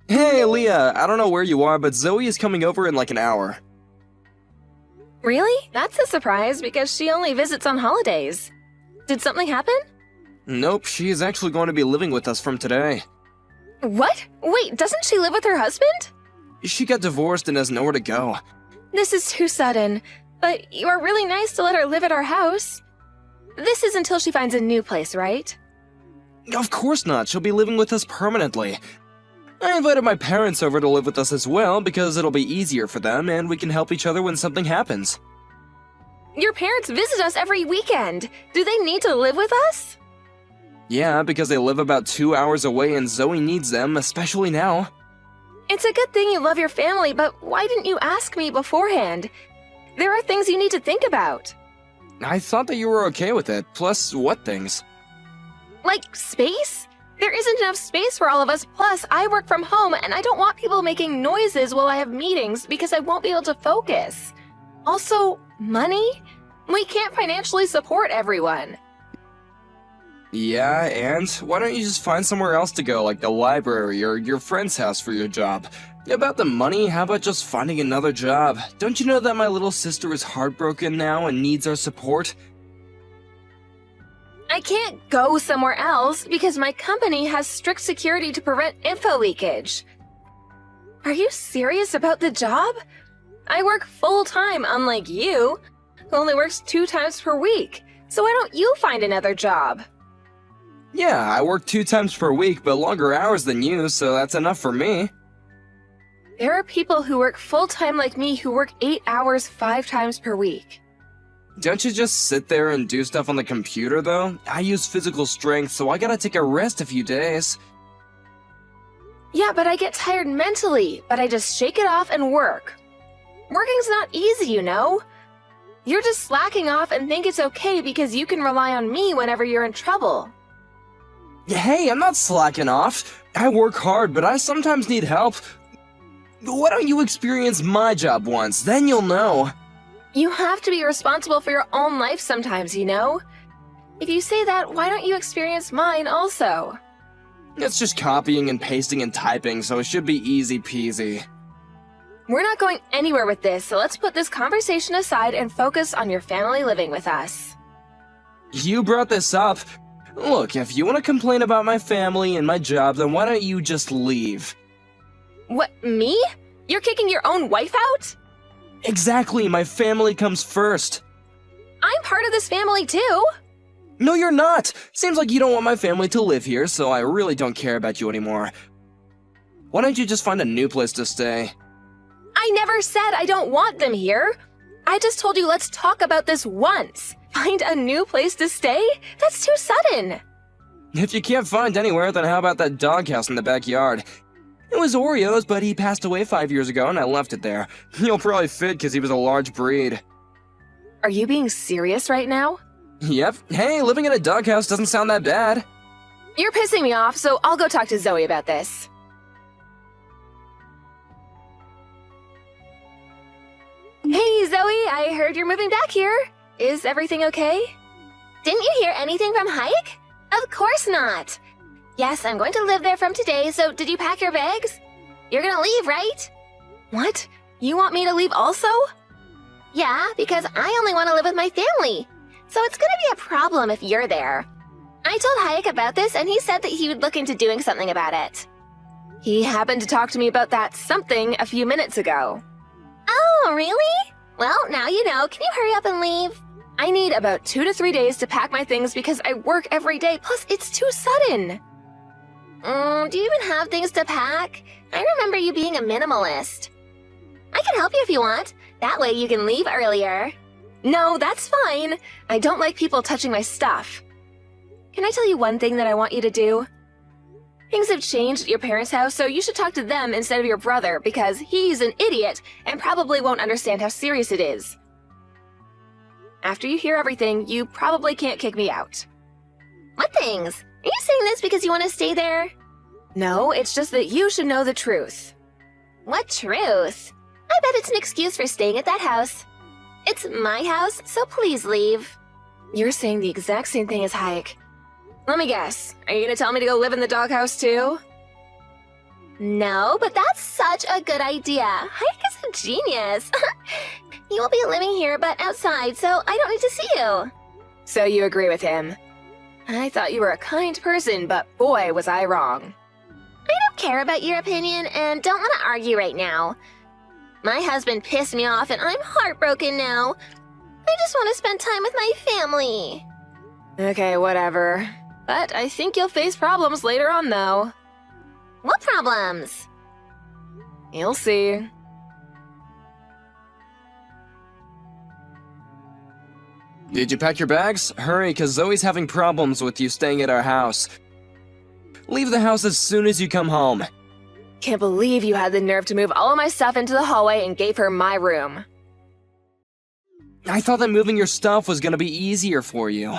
Hey, Leah, I don't know where you are, but Zoe is coming over in like an hour. Really? That's a surprise because she only visits on holidays. Did something happen? Nope, she is actually going to be living with us from today. What? Wait, doesn't she live with her husband? She got divorced and has nowhere to go. This is too sudden. But you are really nice to let her live at our house. This is until she finds a new place, right? Of course not, she'll be living with us permanently. I invited my parents over to live with us as well because it'll be easier for them and we can help each other when something happens. Your parents visit us every weekend. Do they need to live with us? Yeah, because they live about 2 hours away and Zoe needs them, especially now. It's a good thing you love your family, but why didn't you ask me beforehand? There are things you need to think about. I thought that you were okay with it, plus what things? Like space? There isn't enough space for all of us, plus I work from home and I don't want people making noises while I have meetings because I won't be able to focus. Also, money? We can't financially support everyone. Yeah, and why don't you just find somewhere else to go, like the library or your friend's house for your job? About the money, how about just finding another job? Don't you know that my little sister is heartbroken now and needs our support? I can't go somewhere else because my company has strict security to prevent info leakage. Are you serious about the job? I work full-time, unlike you, who only works 2 times per week. So why don't you find another job? Yeah, I work 2 times per week, but longer hours than you, so that's enough for me. There are people who work full-time like me who work 8 hours 5 times per week. Don't you just sit there and do stuff on the computer, though? I use physical strength, so I gotta take a rest a few days. Yeah, but I get tired mentally, but I just shake it off and work. Working's not easy, you know? You're just slacking off and think it's okay because you can rely on me whenever you're in trouble. Hey, I'm not slacking off. I work hard, but I sometimes need help. Why don't you experience my job once, then you'll know. You have to be responsible for your own life sometimes, you know? If you say that, why don't you experience mine also? It's just copying and pasting and typing, so it should be easy peasy. We're not going anywhere with this, so let's put this conversation aside and focus on your family living with us. You brought this up. Look, if you want to complain about my family and my job, then why don't you just leave? What, me? You're kicking your own wife out? Exactly, my family comes first. I'm part of this family too. No, you're not. Seems like you don't want my family to live here, so I really don't care about you anymore. Why don't you just find a new place to stay? I never said I don't want them here. I just told you let's talk about this once. Find a new place to stay? That's too sudden. If you can't find anywhere, then how about that doghouse in the backyard? It was Oreo's, but he passed away 5 years ago and I left it there. He'll probably fit because he was a large breed. Are you being serious right now? Yep. Hey, living in a doghouse doesn't sound that bad. You're pissing me off, so I'll go talk to Zoe about this. Hey, Zoe, I heard you're moving back here. Is everything okay? Didn't you hear anything from Hike? Of course not. Yes, I'm going to live there from today, so did you pack your bags? You're gonna leave, right? What? You want me to leave also? Yeah, because I only want to live with my family. So it's gonna be a problem if you're there. I told Hayek about this and he said that he would look into doing something about it. He happened to talk to me about that something a few minutes ago. Oh, really? Well, now you know. Can you hurry up and leave? I need about 2 to 3 days to pack my things because I work every day, plus it's too sudden. Do you even have things to pack? I remember you being a minimalist. I can help you if you want. That way you can leave earlier. No, that's fine. I don't like people touching my stuff. Can I tell you one thing that I want you to do? Things have changed at your parents' house, so you should talk to them instead of your brother because he's an idiot and probably won't understand how serious it is. After you hear everything, you probably can't kick me out. What things? Are you saying this because you want to stay there? No, it's just that you should know the truth. What truth? I bet it's an excuse for staying at that house. It's my house, so please leave. You're saying the exact same thing as Hayek. Let me guess, are you gonna tell me to go live in the doghouse too? No, but that's such a good idea. Hayek is a genius. You will be living here, but outside, so I don't need to see you. So you agree with him? I thought you were a kind person, but boy, was I wrong. I don't care about your opinion and don't want to argue right now. My husband pissed me off and I'm heartbroken now. I just want to spend time with my family. Okay, whatever. But I think you'll face problems later on, though. What problems? You'll see. Did you pack your bags? Hurry, cause Zoe's having problems with you staying at our house. Leave the house as soon as you come home. Can't believe you had the nerve to move all of my stuff into the hallway and gave her my room. I thought that moving your stuff was gonna be easier for you.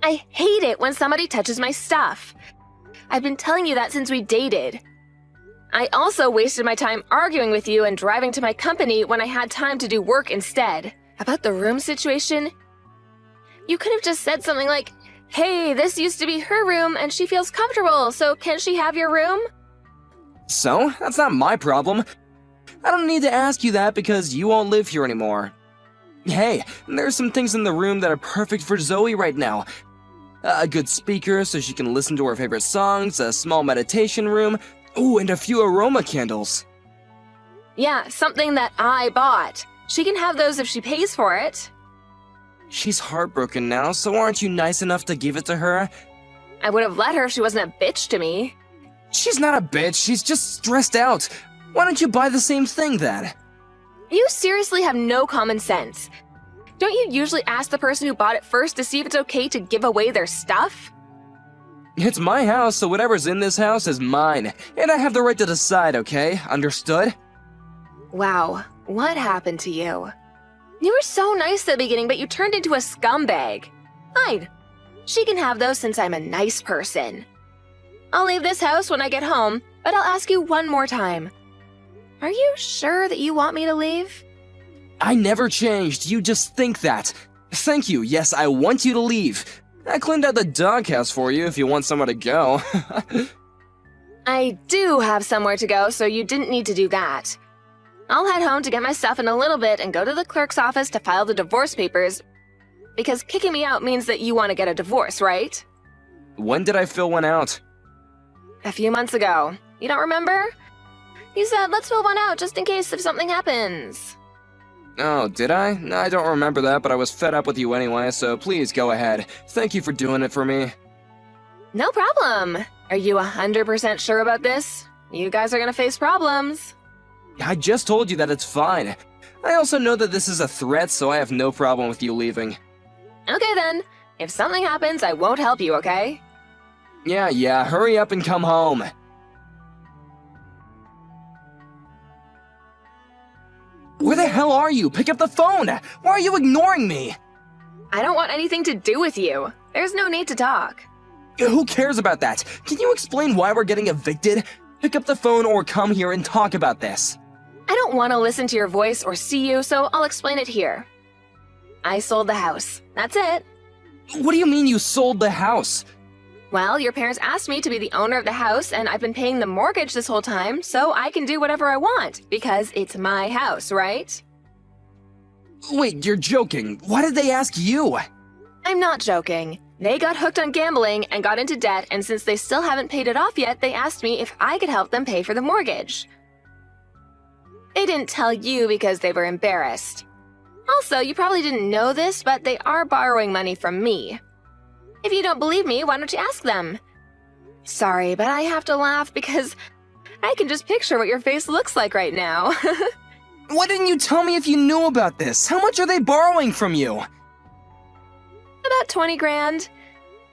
I hate it when somebody touches my stuff. I've been telling you that since we dated. I also wasted my time arguing with you and driving to my company when I had time to do work instead. About the room situation, you could have just said something like, "Hey, this used to be her room and she feels comfortable, so can she have your room?" So, that's not my problem. I don't need to ask you that because you won't live here anymore. Hey, there's some things in the room that are perfect for Zoe right now. A good speaker so she can listen to her favorite songs, a small meditation room, ooh, and a few aroma candles. Yeah, something that I bought. She can have those if she pays for it. She's heartbroken now, so aren't you nice enough to give it to her? I would have let her if she wasn't a bitch to me. She's not a bitch, she's just stressed out. Why don't you buy the same thing then? You seriously have no common sense. Don't you usually ask the person who bought it first to see if it's okay to give away their stuff? It's my house, so whatever's in this house is mine. And I have the right to decide, okay? Understood? Wow, what happened to you? You were so nice at the beginning, but you turned into a scumbag. Fine. She can have those since I'm a nice person. I'll leave this house when I get home, but I'll ask you one more time. Are you sure that you want me to leave? I never changed, you just think that. Thank you, yes, I want you to leave. I cleaned out the doghouse for you if you want somewhere to go. I do have somewhere to go, so you didn't need to do that. I'll head home to get my stuff in a little bit and go to the clerk's office to file the divorce papers, because kicking me out means that you want to get a divorce, right? When did I fill one out? A few months ago. You don't remember? You said, let's fill one out just in case if something happens. Oh, did I? No, I don't remember that, but I was fed up with you anyway, so please go ahead. Thank you for doing it for me. No problem. Are you 100% sure about this? You guys are gonna face problems. I just told you that it's fine. I also know that this is a threat, so I have no problem with you leaving. Okay then. If something happens, I won't help you, okay? Yeah, hurry up and come home. Where the hell are you? Pick up the phone! Why are you ignoring me? I don't want anything to do with you. There's no need to talk. Who cares about that? Can you explain why we're getting evicted? Pick up the phone or come here and talk about this. I don't want to listen to your voice or see you, so I'll explain it here. I sold the house. That's it. What do you mean you sold the house? Well, your parents asked me to be the owner of the house, and I've been paying the mortgage this whole time, so I can do whatever I want, because it's my house, right? Wait, you're joking. Why did they ask you? I'm not joking. They got hooked on gambling and got into debt, and since they still haven't paid it off yet, they asked me if I could help them pay for the mortgage. They didn't tell you because they were embarrassed. Also, you probably didn't know this, but they are borrowing money from me. If you don't believe me, why don't you ask them? Sorry, but I have to laugh because I can just picture what your face looks like right now. Why didn't you tell me if you knew about this? How much are they borrowing from you? About 20 grand.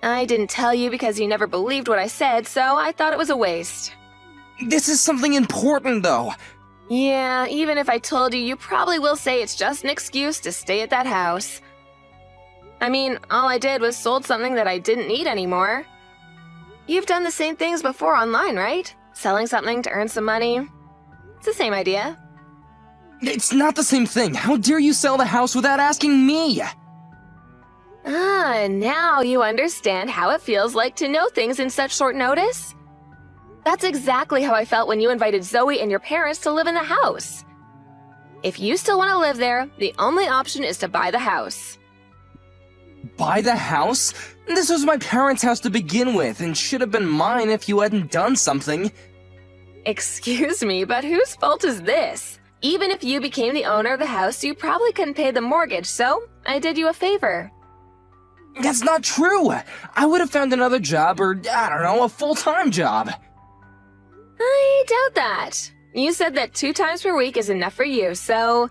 I didn't tell you because you never believed what I said, so I thought it was a waste. This is something important, though. Yeah, even if I told you, you probably will say it's just an excuse to stay at that house. I mean, all I did was sold something that I didn't need anymore. You've done the same things before online, right? Selling something to earn some money. It's the same idea. It's not the same thing. How dare you sell the house without asking me? Ah, now you understand how it feels like to know things in such short notice? That's exactly how I felt when you invited Zoe and your parents to live in the house. If you still want to live there, the only option is to buy the house. Buy the house? This was my parents' house to begin with, and should have been mine if you hadn't done something. Excuse me, but whose fault is this? Even if you became the owner of the house, you probably couldn't pay the mortgage, so I did you a favor. That's not true! I would have found another job, or, I don't know, a full-time job. I doubt that. You said that 2 times per week is enough for you, so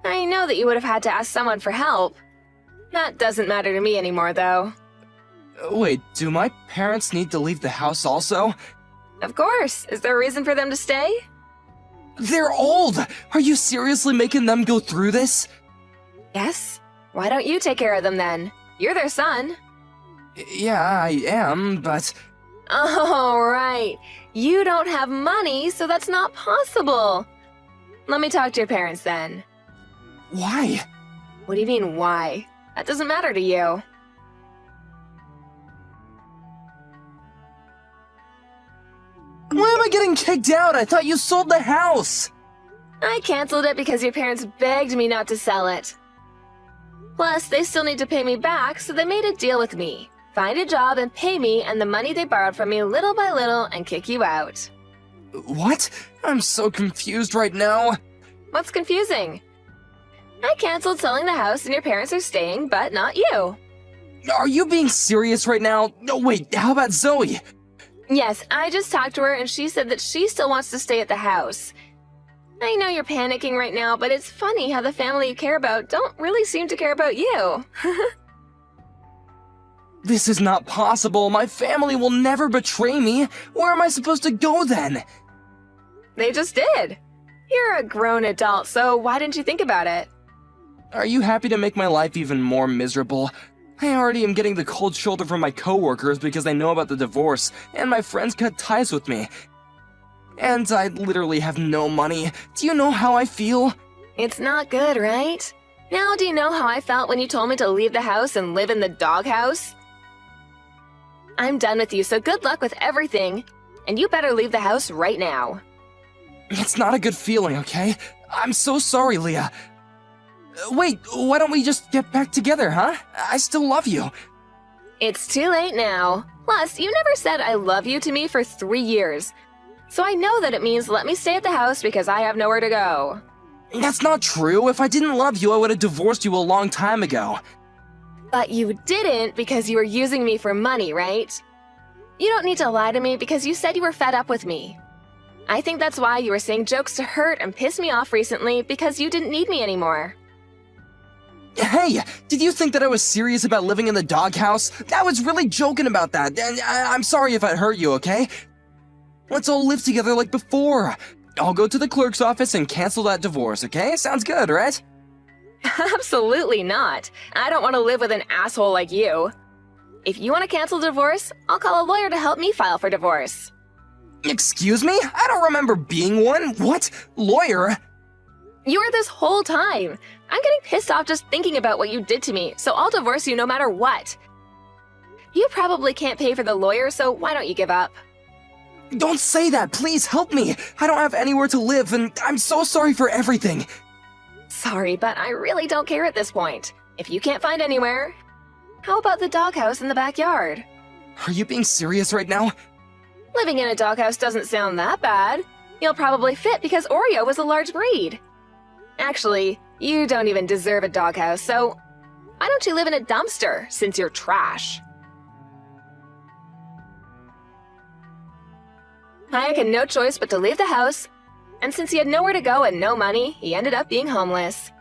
I know that you would have had to ask someone for help. That doesn't matter to me anymore, though. Wait, do my parents need to leave the house also? Of course. Is there a reason for them to stay? They're old! Are you seriously making them go through this? Yes. Why don't you take care of them then? You're their son. Yeah, I am, but... Oh, right. You don't have money, so that's not possible. Let me talk to your parents then. Why? What do you mean, why? That doesn't matter to you. Why am I getting kicked out? I thought you sold the house! I canceled it because your parents begged me not to sell it. Plus, they still need to pay me back, so they made a deal with me. Find a job and pay me and the money they borrowed from me little by little and kick you out. What? I'm so confused right now. What's confusing? I canceled selling the house and your parents are staying, but not you. Are you being serious right now? No, wait, how about Zoe? Yes, I just talked to her and she said that she still wants to stay at the house. I know you're panicking right now, but it's funny how the family you care about don't really seem to care about you. This is not possible. My family will never betray me. Where am I supposed to go then? They just did. You're a grown adult, so why didn't you think about it? Are you happy to make my life even more miserable? I already am getting the cold shoulder from my coworkers because they know about the divorce, and my friends cut ties with me. And I literally have no money. Do you know how I feel? It's not good, right? Now do you know how I felt when you told me to leave the house and live in the doghouse? I'm done with you, so good luck with everything. And you better leave the house right now. It's not a good feeling, okay? I'm so sorry, Leah. Wait, why don't we just get back together, huh? I still love you. It's too late now. Plus, you never said I love you to me for 3 years. So I know that it means let me stay at the house because I have nowhere to go. That's not true. If I didn't love you, I would have divorced you a long time ago. But you didn't because you were using me for money, right? You don't need to lie to me because you said you were fed up with me. I think that's why you were saying jokes to hurt and piss me off recently because you didn't need me anymore. Hey, did you think that I was serious about living in the doghouse? I was really joking about that, and I'm sorry if I hurt you, okay? Let's all live together like before. I'll go to the clerk's office and cancel that divorce, okay? Sounds good, right? Absolutely not. I don't want to live with an asshole like you. If you want to cancel divorce, I'll call a lawyer to help me file for divorce. Excuse me? I don't remember being one. What? Lawyer? You were this whole time. I'm getting pissed off just thinking about what you did to me, so I'll divorce you no matter what. You probably can't pay for the lawyer, so why don't you give up? Don't say that. Please help me. I don't have anywhere to live, and I'm so sorry for everything. Sorry, but I really don't care at this point. If you can't find anywhere, how about the doghouse in the backyard? Are you being serious right now? Living in a doghouse doesn't sound that bad. You'll probably fit because Oreo was a large breed. Actually, you don't even deserve a doghouse, so why don't you live in a dumpster since you're trash? Hayek had no choice but to leave the house, and since he had nowhere to go and no money, he ended up being homeless.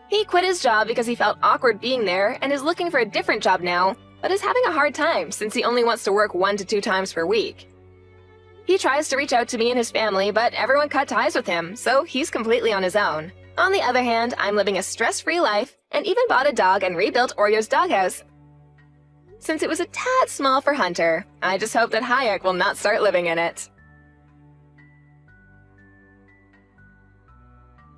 He quit his job because he felt awkward being there and is looking for a different job now, but is having a hard time since he only wants to work 1 to 2 times per week. He tries to reach out to me and his family, but everyone cut ties with him, so he's completely on his own. On the other hand, I'm living a stress-free life and even bought a dog and rebuilt Oreo's doghouse. Since it was a tad small for Hunter, I just hope that Hayek will not start living in it.